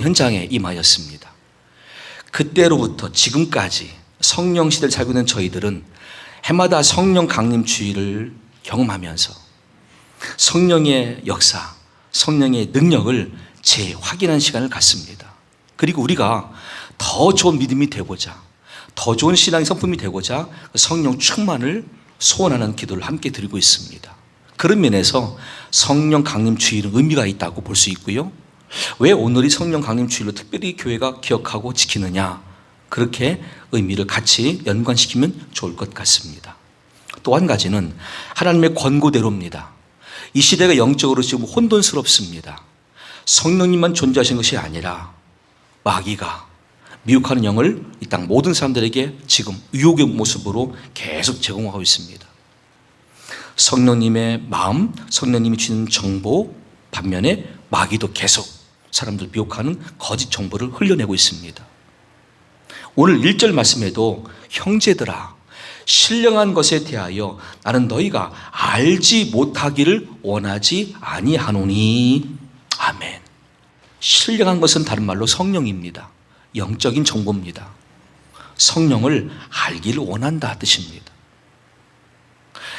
현장에 임하였습니다. 그때로부터 지금까지 성령 시대를 살고 있는 저희들은 해마다 성령 강림 주일을 경험하면서 성령의 역사, 성령의 능력을 재확인하는 시간을 갖습니다. 그리고 우리가 더 좋은 믿음이 되고자, 더 좋은 신앙의 성품이 되고자 성령 충만을 소원하는 기도를 함께 드리고 있습니다. 그런 면에서 성령 강림 주일은 의미가 있다고 볼 수 있고요. 왜 오늘이 성령 강림 주일로 특별히 교회가 기억하고 지키느냐, 그렇게 의미를 같이 연관시키면 좋을 것 같습니다. 또 한 가지는 하나님의 권고대로입니다. 이 시대가 영적으로 지금 혼돈스럽습니다. 성령님만 존재하신 것이 아니라 마귀가 미혹하는 영을 이 땅 모든 사람들에게 지금 유혹의 모습으로 계속 제공하고 있습니다. 성령님의 마음, 성령님이 주는 정보 반면에 마귀도 계속 사람들 미혹하는 거짓 정보를 흘려내고 있습니다. 오늘 1절 말씀에도 형제들아 신령한 것에 대하여 나는 너희가 알지 못하기를 원하지 아니하노니. 아멘. 신령한 것은 다른 말로 성령입니다. 영적인 정보입니다. 성령을 알기를 원한다 뜻입니다.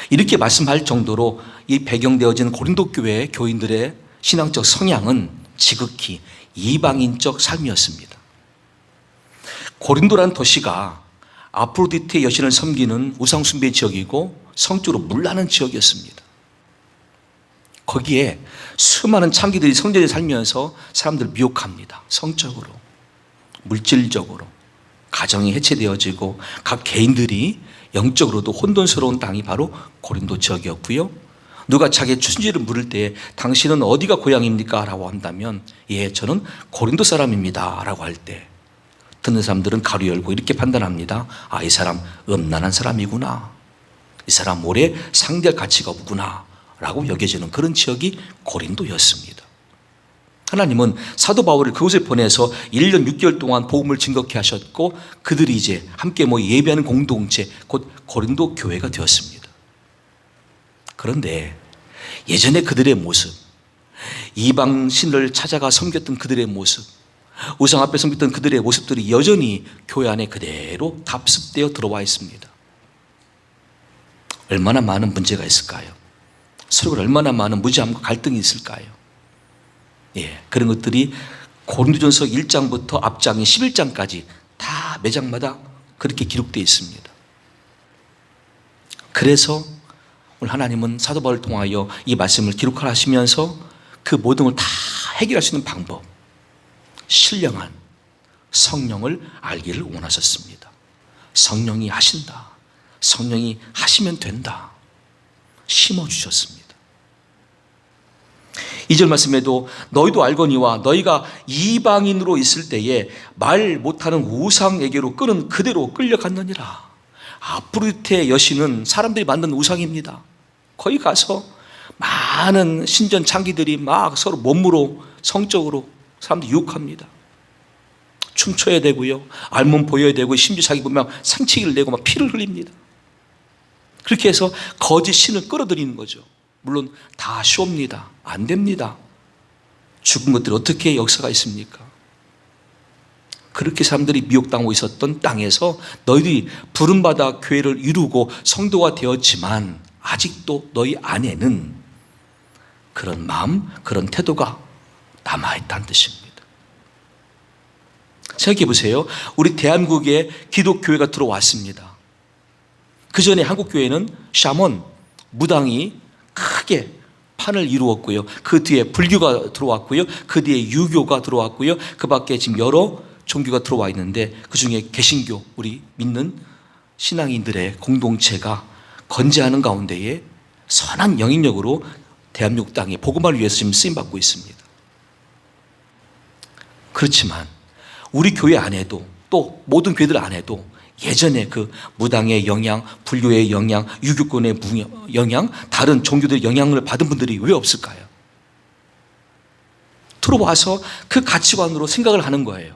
이렇게 말씀할 정도로 이 배경되어진 고린도 교회 교인들의 신앙적 성향은 지극히 이방인적 삶이었습니다. 고린도라는 도시가 아프로디테 여신을 섬기는 우상숭배 지역이고 성적으로 문란한 지역이었습니다. 거기에 수많은 창기들이 성전에 살면서 사람들을 미혹합니다. 성적으로, 물질적으로 가정이 해체되어지고 각 개인들이 영적으로도 혼돈스러운 땅이 바로 고린도 지역이었고요. 누가 자기의 출신지를 물을 때 당신은 어디가 고향입니까? 라고 한다면 예, 저는 고린도 사람입니다 라고 할 때 듣는 사람들은 가로 열고 이렇게 판단합니다. 아, 이 사람 음란한 사람이구나, 이 사람 오래 상대할 가치가 없구나 라고 여겨지는 그런 지역이 고린도였습니다. 하나님은 사도 바울을 그곳에 보내서 1년 6개월 동안 복음을 증거케 하셨고 그들이 이제 함께 예배하는 공동체, 곧 고린도 교회가 되었습니다. 그런데 예전에 그들의 모습, 이방신을 찾아가 섬겼던 그들의 모습, 우상 앞에 섬겼던 그들의 모습들이 여전히 교회 안에 그대로 답습되어 들어와 있습니다. 얼마나 많은 문제가 있을까요? 서로 얼마나 많은 무지함과 갈등이 있을까요? 예, 그런 것들이 고린도전서 1장부터 앞장인 11장까지 다 매 장마다 그렇게 기록되어 있습니다. 그래서 오늘 하나님은 사도 바울을 통하여 이 말씀을 기록하시면서 그 모든 걸 다 해결할 수 있는 방법, 신령한 성령을 알기를 원하셨습니다. 성령이 하신다, 성령이 하시면 된다, 심어주셨습니다. 2절 말씀에도 너희도 알거니와 너희가 이방인으로 있을 때에 말 못하는 우상에게로 끄는 그대로 끌려갔느니라. 아프로디테 여신은 사람들이 만든 우상입니다. 거기 가서 많은 신전 창기들이 막 서로 몸으로 성적으로 사람들 유혹합니다. 춤춰야 되고요, 알몸 보여야 되고, 심지어 자기 보면 상치기를 내고 막 피를 흘립니다. 그렇게 해서 거짓 신을 끌어들이는 거죠. 물론 다 쇼입니다. 안 됩니다. 죽은 것들이 어떻게 역사가 있습니까? 그렇게 사람들이 미혹당하고 있었던 땅에서 너희들이 부름받아 교회를 이루고 성도가 되었지만 아직도 너희 안에는 그런 마음, 그런 태도가 남아있다는 뜻입니다. 생각해 보세요. 우리 대한민국에 기독교회가 들어왔습니다. 그 전에 한국교회는 샤먼, 무당이 크게 판을 이루었고요. 그 뒤에 불교가 들어왔고요. 그 뒤에 유교가 들어왔고요. 그 밖에 지금 여러 종교가 들어와 있는데 그 중에 개신교, 우리 믿는 신앙인들의 공동체가 건재하는 가운데에 선한 영향력으로 대한민국 땅에 복음화를 위해서 지금 쓰임받고 있습니다. 그렇지만 우리 교회 안에도 또 모든 교회들 안에도 예전에 그 무당의 영향, 불교의 영향, 유교권의 영향, 다른 종교들의 영향을 받은 분들이 왜 없을까요? 들어와서 그 가치관으로 생각을 하는 거예요.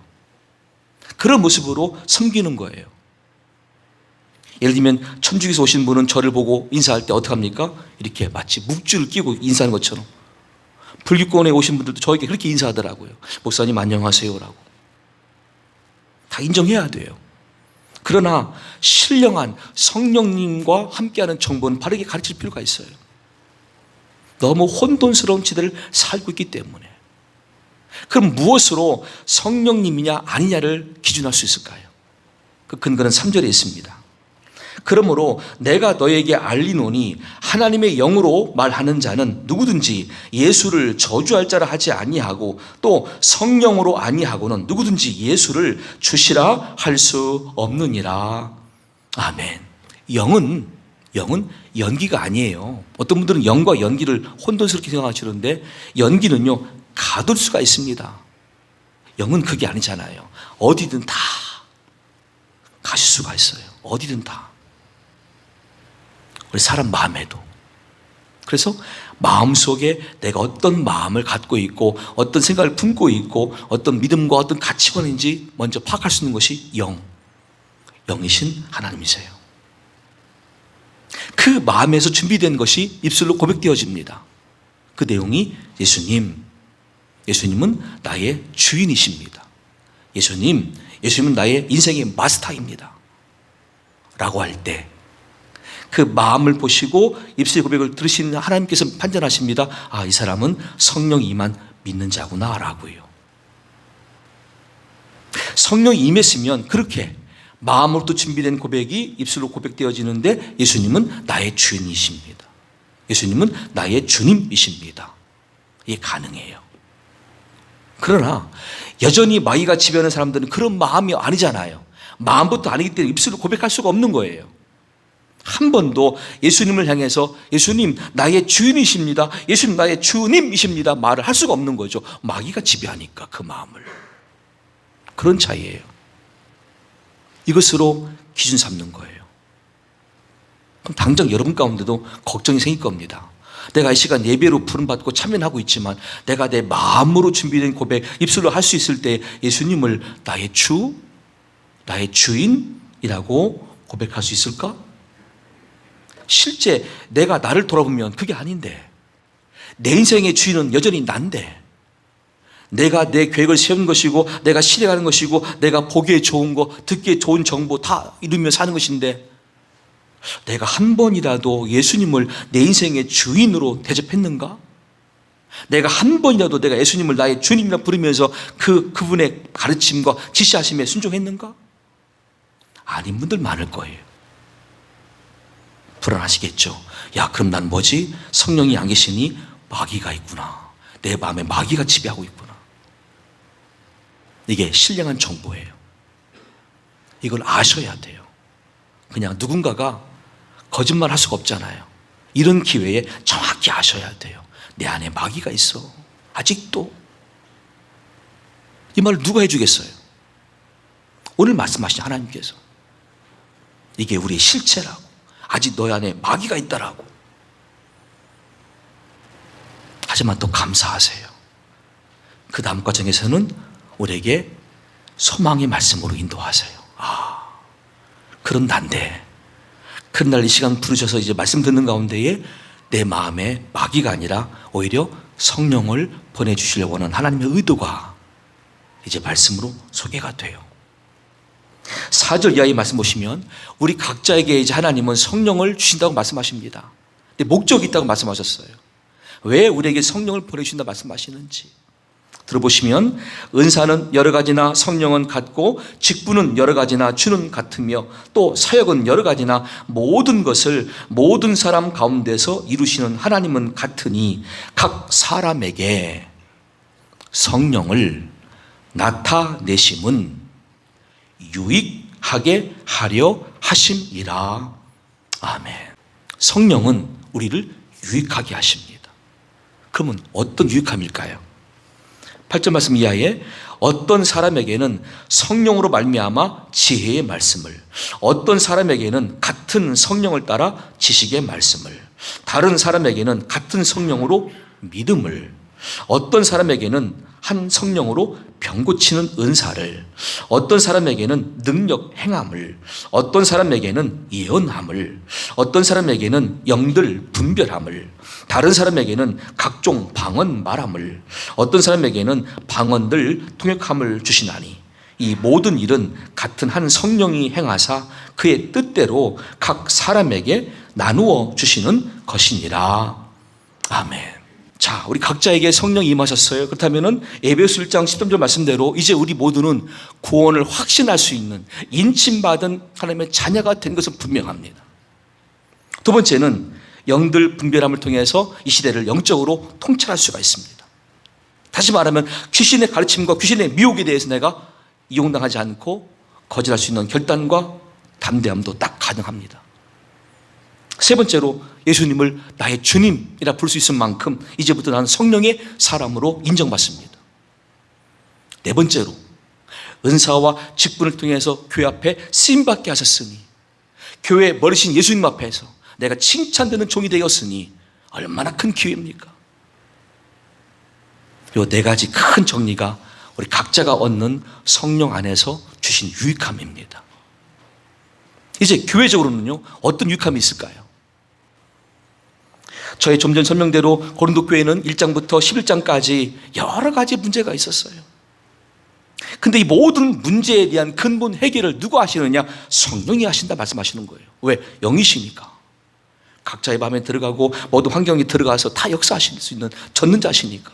그런 모습으로 섬기는 거예요. 예를 들면 천주교에서 오신 분은 저를 보고 인사할 때 어떻게 합니까? 이렇게 마치 묵주를 끼고 인사하는 것처럼 불교권에 오신 분들도 저에게 그렇게 인사하더라고요. 목사님 안녕하세요라고. 다 인정해야 돼요. 그러나 신령한 성령님과 함께하는 정보는 바르게 가르칠 필요가 있어요. 너무 혼돈스러운 시대를 살고 있기 때문에. 그럼 무엇으로 성령님이냐 아니냐를 기준할 수 있을까요? 그 근거는 3절에 있습니다. 그러므로 내가 너에게 알리노니 하나님의 영으로 말하는 자는 누구든지 예수를 저주할 자라 하지 아니하고 또 성령으로 아니하고는 누구든지 예수를 주시라 할 수 없느니라. 아멘. 영은 연기가 아니에요. 어떤 분들은 영과 연기를 혼돈스럽게 생각하시는데 연기는요 가둘 수가 있습니다. 영은 그게 아니잖아요. 어디든 다 가실 수가 있어요. 어디든 다. 우리 사람 마음에도. 그래서 마음속에 내가 어떤 마음을 갖고 있고 어떤 생각을 품고 있고 어떤 믿음과 어떤 가치관인지 먼저 파악할 수 있는 것이 영이신 하나님이세요. 그 마음에서 준비된 것이 입술로 고백되어집니다. 그 내용이 예수님은 나의 주인이십니다. 예수님은 나의 인생의 마스터입니다. 라고 할 때 그 마음을 보시고 입술의 고백을 들으시는 하나님께서 판단하십니다. 아, 이 사람은 성령이 임한 믿는 자구나 라고요. 성령이 임했으면 그렇게 마음으로부터 준비된 고백이 입술로 고백되어지는데 예수님은 나의 주인이십니다. 예수님은 나의 주님이십니다. 이게 가능해요. 그러나 여전히 마귀가 지배하는 사람들은 그런 마음이 아니잖아요. 마음부터 아니기 때문에 입술로 고백할 수가 없는 거예요. 한 번도 예수님을 향해서 예수님 나의 주인이십니다. 예수님 나의 주님이십니다. 말을 할 수가 없는 거죠. 마귀가 지배하니까 그 마음을. 그런 차이예요. 이것으로 기준 삼는 거예요. 그럼 당장 여러분 가운데도 걱정이 생길 겁니다. 내가 이 시간 예배로 부름받고 참여하고 있지만 내가 내 마음으로 준비된 고백 입술로 할 수 있을 때 예수님을 나의 주인이라고 고백할 수 있을까? 실제 내가 나를 돌아보면 그게 아닌데 내 인생의 주인은 여전히 난데 내가 내 계획을 세운 것이고 내가 실행하는 것이고 내가 보기에 좋은 거 듣기에 좋은 정보 다 이루며 사는 것인데 내가 한 번이라도 예수님을 내 인생의 주인으로 대접했는가? 내가 한 번이라도 내가 예수님을 나의 주님이라 부르면서 그분의 가르침과 지시하심에 순종했는가? 아닌 분들 많을 거예요. 불안하시겠죠. 야, 그럼 난 뭐지? 성령이 안 계시니 마귀가 있구나. 내 마음에 마귀가 지배하고 있구나. 이게 신령한 정보예요. 이걸 아셔야 돼요. 그냥 누군가가 거짓말 할 수가 없잖아요. 이런 기회에 정확히 아셔야 돼요. 내 안에 마귀가 있어. 아직도. 이 말을 누가 해주겠어요? 오늘 말씀하신 하나님께서. 이게 우리의 실체라고. 아직 너희 안에 마귀가 있다라고. 하지만 또 감사하세요. 그 다음 과정에서는 우리에게 소망의 말씀으로 인도하세요. 아, 그런 난데 그런 날 이 시간 부르셔서 이제 말씀 듣는 가운데에 내 마음에 마귀가 아니라 오히려 성령을 보내주시려고 하는 하나님의 의도가 이제 말씀으로 소개가 돼요. 4절 이하의 말씀 보시면 우리 각자에게 이제 하나님은 성령을 주신다고 말씀하십니다. 근데 목적이 있다고 말씀하셨어요. 왜 우리에게 성령을 보내주신다 말씀하시는지 들어보시면 은사는 여러 가지나 성령은 같고 직분은 여러 가지나 주는 같으며 또 사역은 여러 가지나 모든 것을 모든 사람 가운데서 이루시는 하나님은 같으니 각 사람에게 성령을 나타내심은 유익하게 하려 하심이라. 아멘. 성령은 우리를 유익하게 하십니다. 그러면 어떤 유익함일까요? 8절 말씀 이하에 어떤 사람에게는 성령으로 말미암아 지혜의 말씀을, 어떤 사람에게는 같은 성령을 따라 지식의 말씀을, 다른 사람에게는 같은 성령으로 믿음을, 어떤 사람에게는 한 성령으로 병 고치는 은사를, 어떤 사람에게는 능력 행함을, 어떤 사람에게는 예언함을, 어떤 사람에게는 영들 분별함을, 다른 사람에게는 각종 방언 말함을, 어떤 사람에게는 방언들 통역함을 주시나니 이 모든 일은 같은 한 성령이 행하사 그의 뜻대로 각 사람에게 나누어 주시는 것이니라. 아멘. 자, 우리 각자에게 성령이 임하셨어요. 그렇다면 에베소 1장 13절 말씀대로 이제 우리 모두는 구원을 확신할 수 있는 인침받은 하나님의 자녀가 된 것은 분명합니다. 두 번째는 영들 분별함을 통해서 이 시대를 영적으로 통찰할 수가 있습니다. 다시 말하면 귀신의 가르침과 귀신의 미혹에 대해서 내가 이용당하지 않고 거절할 수 있는 결단과 담대함도 딱 가능합니다. 세 번째로 예수님을 나의 주님이라 부를 수 있을 만큼 이제부터 나는 성령의 사람으로 인정받습니다. 네 번째로 은사와 직분을 통해서 교회 앞에 쓰임받게 하셨으니, 교회의 머리신 예수님 앞에서 내가 칭찬되는 종이 되었으니 얼마나 큰 기회입니까? 이 네 가지 큰 정리가 우리 각자가 얻는 성령 안에서 주신 유익함입니다. 이제 교회적으로는요, 어떤 유익함이 있을까요? 저의 좀 전 설명대로 고린도 교회는 1장부터 11장까지 여러 가지 문제가 있었어요. 근데 이 모든 문제에 대한 근본 해결을 누가 하시느냐? 성령이 하신다 말씀하시는 거예요. 왜? 영이시니까. 각자의 마음에 들어가고 모든 환경에 들어가서 다 역사하실 수 있는 전능자시니까.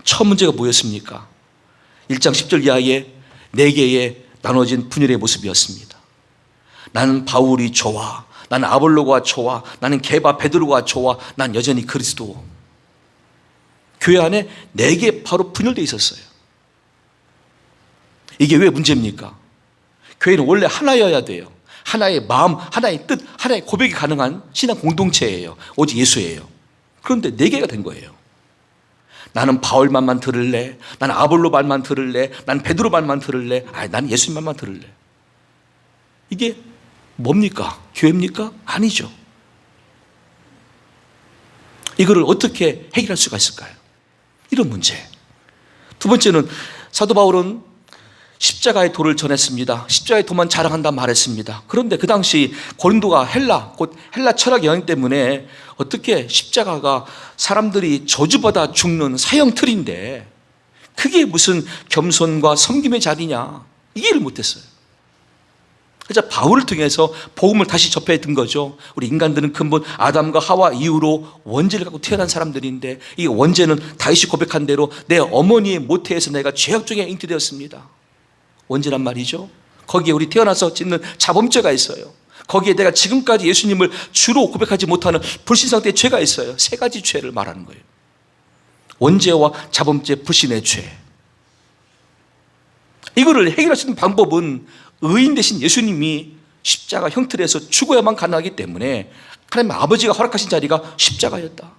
첫 문제가 뭐였습니까? 1장 10절 이하에 4개의 나눠진 분열의 모습이었습니다. 나는 바울이 좋아, 나는 아볼로가 좋아, 나는 게바 베드로가 좋아, 난 여전히 그리스도. 교회 안에 4개 바로 분열되어 있었어요. 이게 왜 문제입니까? 교회는 원래 하나여야 돼요. 하나의 마음, 하나의 뜻, 하나의 고백이 가능한 신앙 공동체예요. 오직 예수예요. 그런데 4개가 된 거예요. 나는 바울 말만 들을래, 나는 아볼로 말만 들을래, 나는 베드로 말만 들을래, 나는 예수님 말만 들을래. 이게 뭡니까? 교회입니까? 아니죠. 이거를 어떻게 해결할 수가 있을까요? 이런 문제. 두 번째는 사도 바울은 십자가의 도를 전했습니다. 십자가의 도만 자랑한다 말했습니다. 그런데 그 당시 고린도가 헬라, 곧 헬라 철학 영향 때문에 어떻게 십자가가 사람들이 저주받아 죽는 사형 틀인데 그게 무슨 겸손과 섬김의 자리냐, 이해를 못했어요. 그래서 바울을 통해서 복음을 다시 접해 든 거죠. 우리 인간들은 근본 아담과 하와 이후로 원죄를 갖고 태어난 사람들인데, 이 원죄는 다윗이 고백한 대로 내 어머니의 모태에서 내가 죄악 중에 잉태되었습니다. 원죄란 말이죠. 거기에 우리 태어나서 짓는 자범죄가 있어요. 거기에 내가 지금까지 예수님을 주로 고백하지 못하는 불신 상태의 죄가 있어요. 3가지 죄를 말하는 거예요. 원죄와 자범죄, 불신의 죄. 이거를 해결할 수 있는 방법은 의인 되신 예수님이 십자가 형틀에서 죽어야만 가능하기 때문에 하나님 아버지가 허락하신 자리가 십자가였다.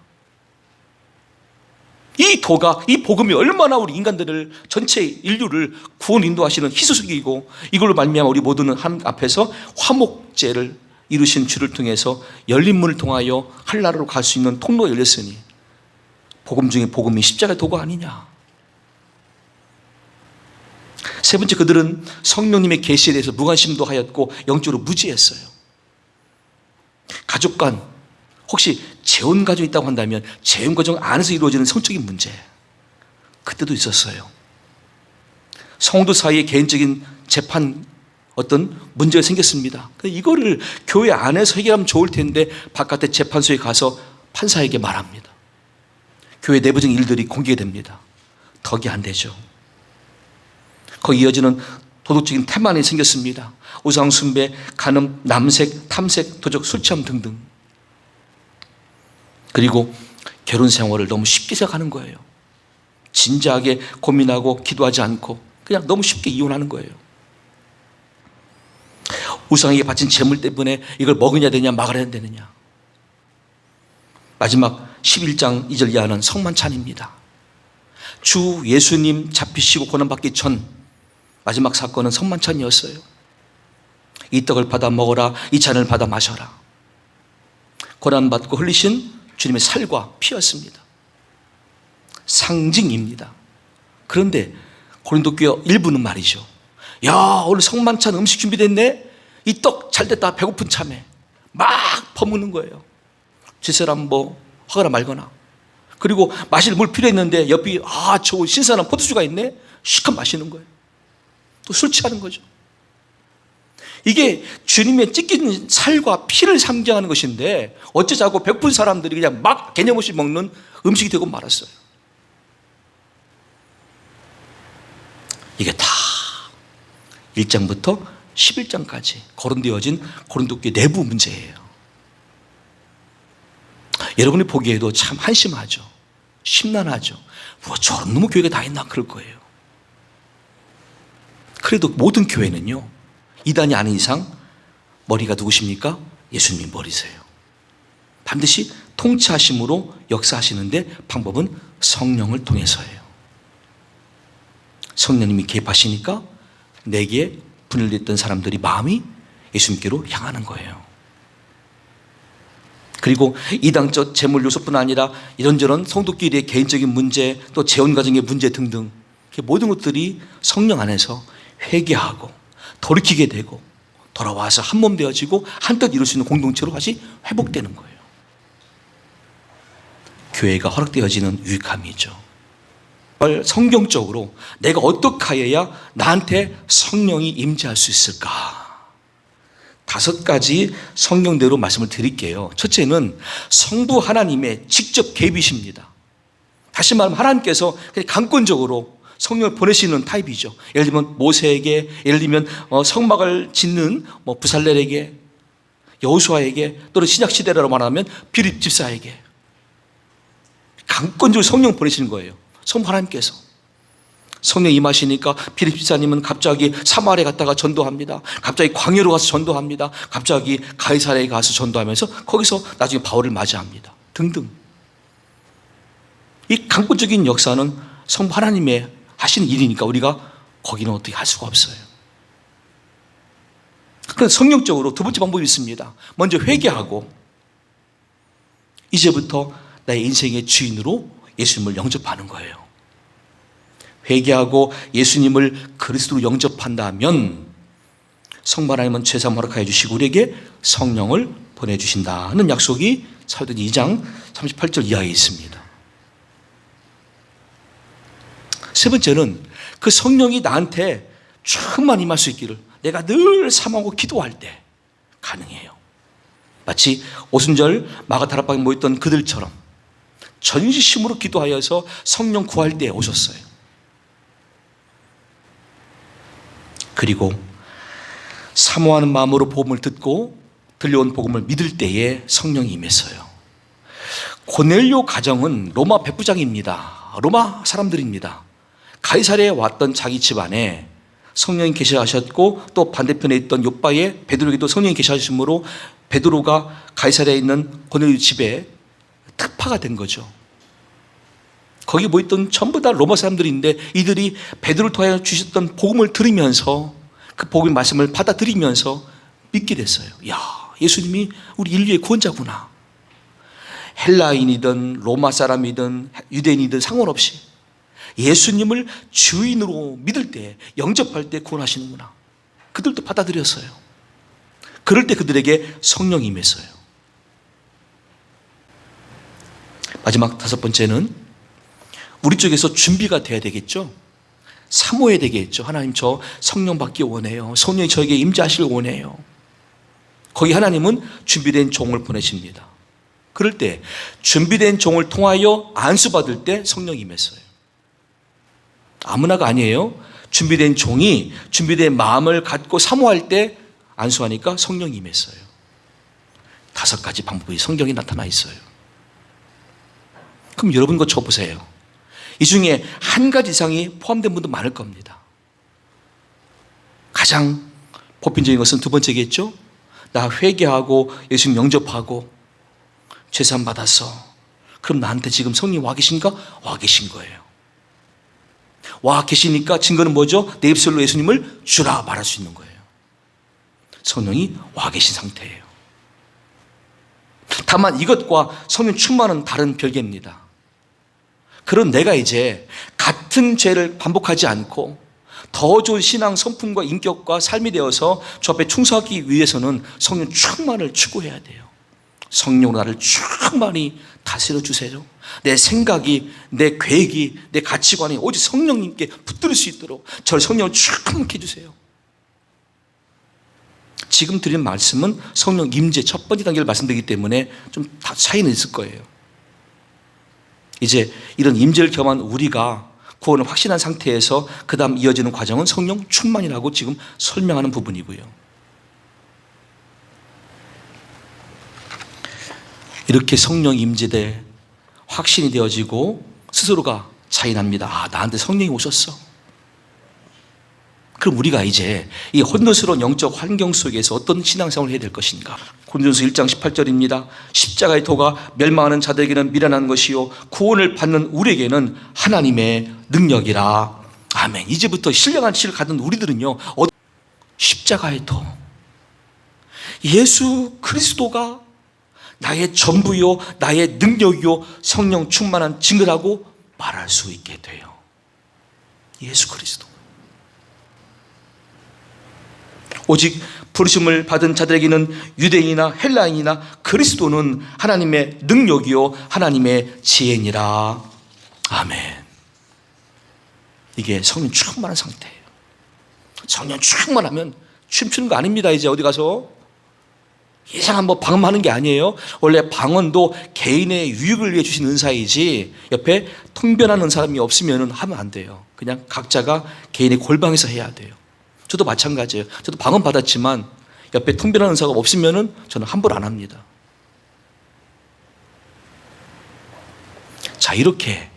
이 도가, 이 복음이 얼마나 우리 인간들을, 전체 인류를 구원 인도하시는 희소식이고, 이걸로 말미암아 우리 모두는 하나님 앞에서 화목제를 이루신 주를 통해서 열린 문을 통하여 한나라로 갈 수 있는 통로가 열렸으니 복음 중에 복음이 십자가의 도가 아니냐. 세 번째, 그들은 성령님의 계시에 대해서 무관심도 하였고 영적으로 무지했어요. 가족 간, 혹시 재혼 가정이 있다고 한다면 재혼 가정 안에서 이루어지는 성적인 문제, 그때도 있었어요. 성도 사이에 개인적인 재판 어떤 문제가 생겼습니다. 이거를 교회 안에서 해결하면 좋을 텐데 바깥의 재판소에 가서 판사에게 말합니다. 교회 내부적인 일들이 공개됩니다. 덕이 안 되죠. 거기 이어지는 도덕적인 태만이 생겼습니다. 우상숭배, 간음, 남색, 탐색, 도적, 술취함 등등. 그리고 결혼 생활을 너무 쉽게 생각하는 거예요. 진지하게 고민하고 기도하지 않고 그냥 너무 쉽게 이혼하는 거예요. 우상에게 바친 재물 때문에 이걸 먹으냐 되냐 막아야 되느냐. 마지막 11장 2절 이하는 성만찬입니다. 주 예수님 잡히시고 고난받기 전 마지막 사건은 성만찬이었어요. 이 떡을 받아 먹어라, 이 잔을 받아 마셔라. 고난받고 흘리신 주님의 살과 피였습니다. 상징입니다. 그런데 고린도 교회 일부는 말이죠. 야, 오늘 성만찬 음식 준비됐네? 이 떡 잘됐다. 배고픈 참에 막 퍼먹는 거예요. 집사람 뭐 하거나 말거나. 그리고 마실 물 필요했는데 옆이 저 신선한 포도주가 있네? 시컷 마시는 거예요. 또 술 취하는 거죠. 이게 주님의 찢긴 살과 피를 상징하는 것인데 어쩌자고 배고픈 사람들이 그냥 막 개념 없이 먹는 음식이 되고 말았어요. 이게 다 1장부터 11장까지 거론되어진 고린도 교회 내부 문제예요. 여러분이 보기에도 참 한심하죠. 심란하죠. 뭐 저런 놈의 교회가 다 있나 그럴 거예요. 그래도 모든 교회는요, 이단이 아닌 이상 머리가 누구십니까? 예수님이 머리세요. 반드시 통치하심으로 역사하시는데 방법은 성령을 통해서예요. 성령님이 개입하시니까 내게 분열됐던 사람들이 마음이 예수님께로 향하는 거예요. 그리고 이당적 재물 요소뿐 아니라 이런저런 성도끼리의 개인적인 문제, 또 재혼 가정의 문제 등등 모든 것들이 성령 안에서 회개하고 돌이키게 되고 돌아와서 한 몸 되어지고 한뜻 이룰 수 있는 공동체로 다시 회복되는 거예요. 교회가 허락되어지는 유익함이죠. 성경적으로 내가 어떻게 해야 나한테 성령이 임재할 수 있을까? 5가지 성경대로 말씀을 드릴게요. 첫째는 성부 하나님의 직접 개입이십니다. 다시 말하면 하나님께서 그냥 강권적으로 성령을 보내시는 타입이죠. 예를 들면 모세에게, 예를 들면 성막을 짓는 부살렐에게, 여호수아에게, 또는 신약시대라고 말하면 빌립 집사에게 강권적으로 성령 보내시는 거예요. 성부 하나님께서. 성령 임하시니까 빌립 집사님은 갑자기 사마리아에 갔다가 전도합니다. 갑자기 광야로 가서 전도합니다. 갑자기 가이사랴에 가서 전도하면서 거기서 나중에 바울을 맞이합니다. 등등. 이 강권적인 역사는 성부 하나님의 하시는 일이니까 우리가 거기는 어떻게 할 수가 없어요. 그런데 성경적으로 두 번째 방법이 있습니다. 먼저 회개하고 이제부터 나의 인생의 주인으로 예수님을 영접하는 거예요. 회개하고 예수님을 그리스도로 영접한다면 성부 하나님은 죄사함 허락하여 주시고 우리에게 성령을 보내주신다는 약속이 사도행전 2장 38절 이하에 있습니다. 세 번째는 그 성령이 나한테 충만 임할 수 있기를 내가 늘 사모하고 기도할 때 가능해요. 마치 오순절 마가다락방에 모였던 그들처럼 전심으로 기도하여서 성령 구할 때 오셨어요. 그리고 사모하는 마음으로 복음을 듣고 들려온 복음을 믿을 때에 성령이 임했어요. 고넬료 가정은 로마 백부장입니다. 로마 사람들입니다. 가이사랴에 왔던 자기 집안에 성령이 계시하셨고 또 반대편에 있던 요바의 베드로에게도 성령이 계시하심으로 베드로가 가이사랴에 있는 고넬료 집에 특파가 된 거죠. 거기 모였던 전부 다 로마 사람들인데 이들이 베드로를 통하여 주셨던 복음을 들으면서 그 복음의 말씀을 받아들이면서 믿게 됐어요. 야, 예수님이 우리 인류의 구원자구나. 헬라인이든 로마 사람이든 유대인이든 상관없이 예수님을 주인으로 믿을 때, 영접할 때 구원하시는구나. 그들도 받아들였어요. 그럴 때 그들에게 성령이 임했어요. 마지막 5번째는 우리 쪽에서 준비가 돼야 되겠죠. 사모해야 되겠죠. 하나님, 저 성령 받기 원해요. 성령이 저에게 임재하시길 원해요. 거기 하나님은 준비된 종을 보내십니다. 그럴 때 준비된 종을 통하여 안수받을 때 성령이 임했어요. 아무나가 아니에요. 준비된 종이 준비된 마음을 갖고 사모할 때 안수하니까 성령이 임했어요. 5가지 방법이 성경에 나타나 있어요. 그럼 여러분 거 쳐보세요. 이 중에 한 가지 이상이 포함된 분도 많을 겁니다. 가장 보편적인 것은 두 번째겠죠. 나 회개하고 예수님 영접하고 죄사함 받았어. 그럼 나한테 지금 성령이 와 계신가? 와 계신 거예요. 와 계시니까 증거는 뭐죠? 내 입술로 예수님을 주라 말할 수 있는 거예요. 성령이 와 계신 상태예요. 다만 이것과 성령 충만은 다른 별개입니다. 그런 내가 이제 같은 죄를 반복하지 않고 더 좋은 신앙 성품과 인격과 삶이 되어서 주 앞에 충성하기 위해서는 성령 충만을 추구해야 돼요. 성령으로 나를 충만히 다스려 주세요. 내 생각이, 내 계획이, 내 가치관이 오직 성령님께 붙들 수 있도록 저를 성령으로 충만케 해주세요. 지금 드린 말씀은 성령 임재 첫 번째 단계를 말씀드리기 때문에 좀 다 차이는 있을 거예요. 이제 이런 임재를 경험한 우리가 구원을 확신한 상태에서 그 다음 이어지는 과정은 성령 충만이라고 지금 설명하는 부분이고요. 이렇게 성령 임재돼 확신이 되어지고 스스로가 차이 납니다. 아, 나한테 성령이 오셨어. 그럼 우리가 이제 이 혼돈스러운 영적 환경 속에서 어떤 신앙생활을 해야 될 것인가? 고린도전서 1장 18절입니다. 십자가의 도가 멸망하는 자들에게는 미련한 것이요 구원을 받는 우리에게는 하나님의 능력이라. 아멘. 이제부터 신령한 치를 갖는 우리들은요, 십자가의 도, 예수 그리스도가 나의 전부요 나의 능력이요 성령 충만한 증거라고 말할 수 있게 돼요. 예수 그리스도. 오직 부르심을 받은 자들에게는 유대인이나 헬라인이나 그리스도는 하나님의 능력이요 하나님의 지혜니라. 아멘. 이게 성령 충만한 상태예요. 성령 충만하면 춤추는 거 아닙니다. 이제 어디 가서 이상한 방언하는 게 아니에요. 원래 방언도 개인의 유익을 위해 주신 은사이지 옆에 통변하는 사람이 없으면 하면 안 돼요. 그냥 각자가 개인의 골방에서 해야 돼요. 저도 마찬가지예요. 저도 방언 받았지만 옆에 통변하는 은사가 없으면 저는 함부로 안 합니다. 자, 이렇게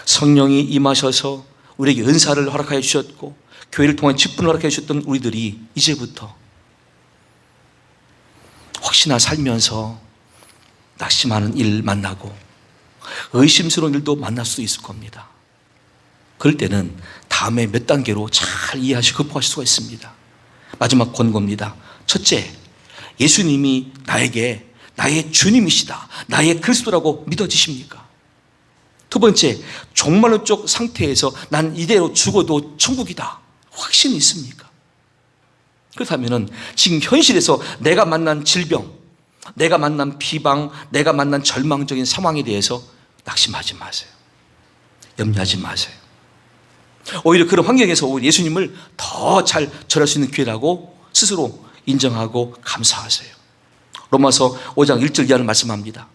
성령이 임하셔서 우리에게 은사를 허락하여 주셨고 교회를 통한 직분을 허락하여 주셨던 우리들이 이제부터 혹시나 살면서 낙심하는 일 만나고 의심스러운 일도 만날 수도 있을 겁니다. 그럴 때는 다음에 몇 단계로 잘 이해하시고 극복하실 수가 있습니다. 마지막 권고입니다. 첫째, 예수님이 나에게 나의 주님이시다, 나의 그리스도라고 믿어지십니까? 두 번째, 종말론적 상태에서 난 이대로 죽어도 천국이다, 확신이 있습니까? 그렇다면 지금 현실에서 내가 만난 질병, 내가 만난 비방, 내가 만난 절망적인 상황에 대해서 낙심하지 마세요. 염려하지 마세요. 오히려 그런 환경에서 예수님을 더 잘 전할 수 있는 기회라고 스스로 인정하고 감사하세요. 로마서 5장 1절 이하를 말씀합니다.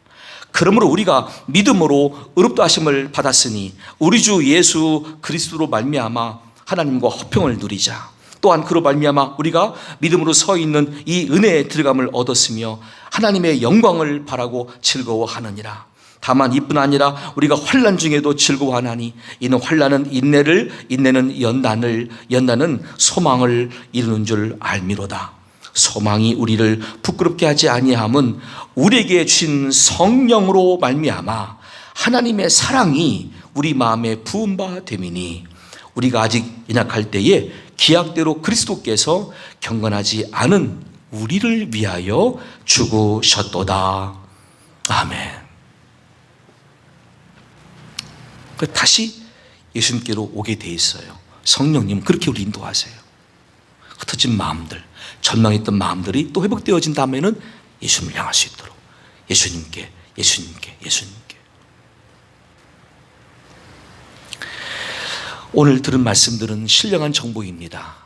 그러므로 우리가 믿음으로 의롭다 하심을 받았으니 우리 주 예수 그리스도로 말미암아 하나님과 화평을 누리자. 또한 그로 말미암아 우리가 믿음으로 서 있는 이 은혜에 들어감을 얻었으며 하나님의 영광을 바라고 즐거워하느니라. 다만 이뿐 아니라 우리가 환난 중에도 즐거워하나니 이는 환난은 인내를, 인내는 연단을, 연단은 소망을 이루는 줄 알미로다. 소망이 우리를 부끄럽게 하지 아니함은 우리에게 주신 성령으로 말미암아 하나님의 사랑이 우리 마음에 부은 바 됨이니 우리가 아직 연약할 때에 기약대로 그리스도께서 경건하지 않은 우리를 위하여 죽으셨도다. 아멘. 다시 예수님께로 오게 돼 있어요. 성령님 그렇게 우리 인도하세요. 흩어진 마음들, 절망했던 마음들이 또 회복되어진 다음에는 예수님을 향할 수 있도록 예수님께, 예수님께, 예수님께. 오늘 들은 말씀들은 신령한 정보입니다.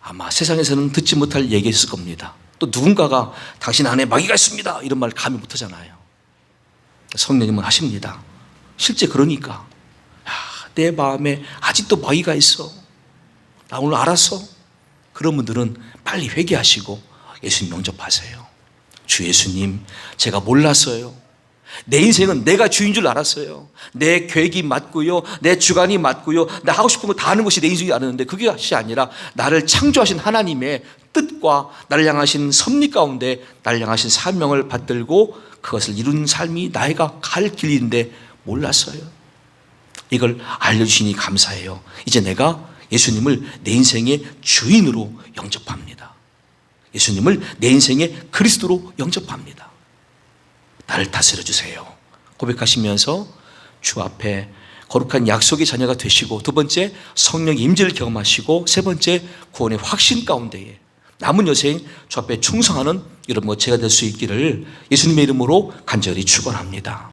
아마 세상에서는 듣지 못할 얘기였을 겁니다. 또 누군가가 당신 안에 마귀가 있습니다 이런 말 감히 못하잖아요. 성령님은 하십니다. 실제 그러니까 내 마음에 아직도 마귀가 있어, 나 오늘 알았어. 그런 분들은 빨리 회개하시고 예수님 영접하세요. 주 예수님, 제가 몰랐어요. 내 인생은 내가 주인 줄 알았어요. 내 계획이 맞고요, 내 주관이 맞고요, 나 하고 싶은 거 다 하는 것이 내 인생이 아는데 그게 아니라 나를 창조하신 하나님의 뜻과 나를 향하신 섭리 가운데 나를 향하신 사명을 받들고 그것을 이루는 삶이 나이가 갈 길인데 몰랐어요. 이걸 알려주시니 감사해요. 이제 내가 예수님을 내 인생의 주인으로 영접합니다. 예수님을 내 인생의 그리스도로 영접합니다. 나를 다스려 주세요. 고백하시면서 주 앞에 거룩한 약속의 자녀가 되시고, 두 번째 성령 임재를 경험하시고, 세 번째 구원의 확신 가운데에 남은 여생 주 앞에 충성하는 여러분 제가 될 수 있기를 예수님의 이름으로 간절히 축원합니다.